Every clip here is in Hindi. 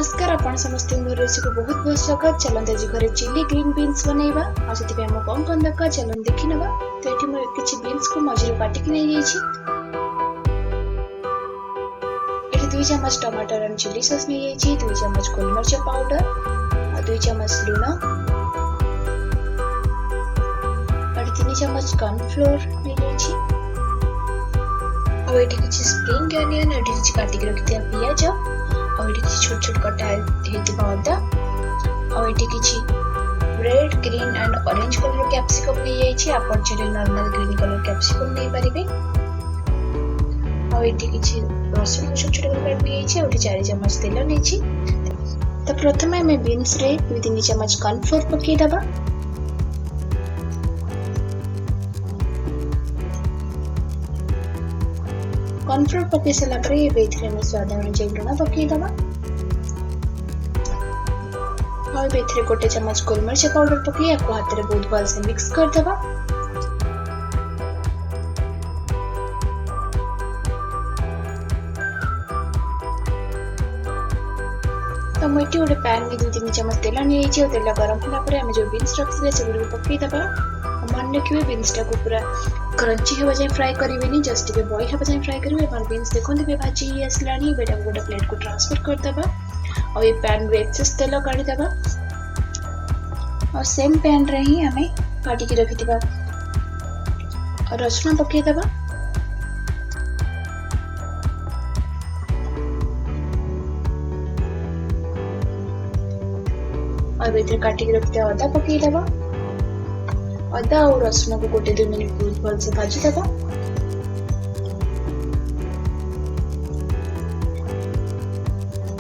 नमस्कार आपण समस्त मोर रेसिपी बहुत बहुत स्वागत। चलते आज घरे चिली ग्रीन बीन्स बनैबा आ से आम कौन कौन दरकार चलन देखि नबा। तो ये मैं किछि बीन्स को मझिरे काटिक नै जाइछि। एठी 2 चम्मच टमाटर एंड चिली सॉस नै जाइछि, 2 चम्मच गोलमरिच पाउडर और 2 चम्मच लूण और 3 चम्मच कॉर्नफ्लोर नै जाइछि। और एठी किछि स्प्रिंग अनियन एठी किछि काटिक रखिथिया पियाज और ये छोट छोट कटा हेतिबा अदा और ये किछि red green and orange colour capsicum नै जाइछि। आपण चले नॉर्मल ग्रीन कलर कैप्सिकम नै परिबे। और ये किछि रसुन छोट छोट काट नै जाइछि और 4 चम्मच तेल नैछि। तो प्रथमे हमें बीन्स रे 2-3 चम्मच कॉर्नफ्लोर पके दबा। कॉर्नफ्लोर पके सला पर ये बेथरे में स्वाद अनुसार लूण पके दबा और बेथरे 1 चम्मच गोलमरिच पाउडर पके आपको हाथ रे बहुत भल से मिक्स कर दबा। तो मोटी गोटे पैन में 2-3 चम्मच तेल नहीं जाइए। तेल गरम होला पर हम जो बीन्स रखिले से गुडी पके दबा। मन रखिए बीन्स टा को पूरा क्रंची होबा जाय फ्राई करिवेनी, जस्ट के बॉईल होबा जाय फ्राई करिवे। पर बीन्स देखोंते बे भाजी आसलानी बेटा को गोटे प्लेट को ट्रांसफर कर दबा और ये पैन रे एक्सेस तेल काढी दबा और सेम पैन रे ही हमें काटी के रखि दिबा और रसुन पके दबा और बेटर काटी के रखि दिबा अदा पके दबा। अदा और रसुन को 1-2 मिनट बहुत भल से भाजी दबा।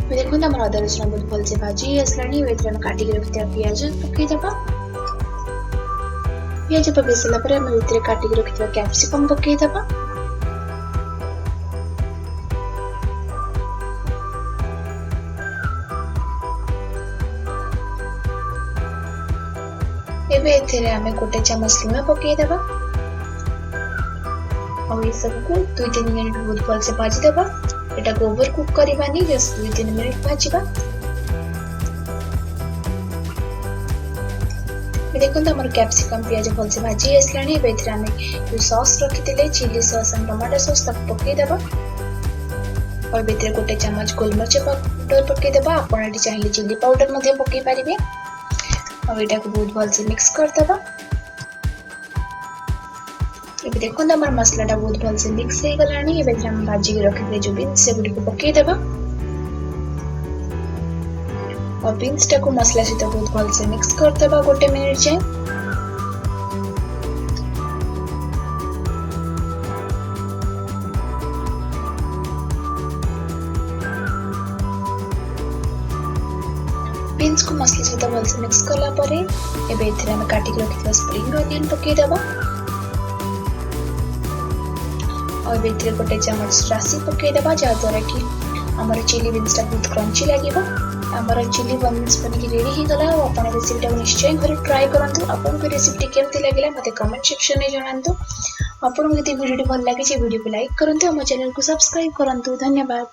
देखो हमारा अदा रसुन बहुत भल से भाजी आसलानी बेटर हम काटी के रखिया पियाज पके दबा। पियाज पके सला पर हम बेटर काटी के रखिया कैप्सिकम पके दबा। एबे एथेरे हमें 1 चम्मच लूण पके दबा और ये सब को 2-3 मिनट बहुत भल से भाजी दबा। एटा को ओवर कुक करबानी, जस्ट 2-3 मिनट भाजीबा। देखो हमर कैप्सिकम प्याज भल से भाजी आसलानी। बेथरे हमें जो सॉस रखिथिले chilli sauce and tomato sauce तक पके दबा और बेथरे 1 चम्मच गोलमरिच पाउडर पके दबा। आपण एटी चाहिए चिली पाउडर मध्ये पके पारिबे और एटा को बहुत भल से मिक्स कर दबा। ये देखो हमारा मसला टा बहुत भल से मिक्स हो गलानी। ये बेथरे हम भाजी के रखिले जो बीन्स से गुडी को पके दबा और बीन्स टा को मसला सहित बहुत भल से मिक्स कर दबा 1 मिनिट जाए। बीन्स को मसला सहित भल से मिक्स करला परे एबे एथरे हम काटी के रखिला स्प्रिंग अनियन पके दबा और बेथरे 1 चम्मच राशि पके दबा जा द्वारा कि हमर चिली बीन्स टा बहुत क्रंची लागिबो। हमर चिली बीन्स बनी रेडी ही गला। आपण रेसिपी टा निश्चय घरे ट्राई करंतु। आपण को रेसिपी केमति लागिला मते कमेंट सेक्शन में जणांतु। आपण यदि वीडियो भल लागे वीडियो को लाइक करंतु, हम चैनल को सब्सक्राइब करंतु। धन्यवाद।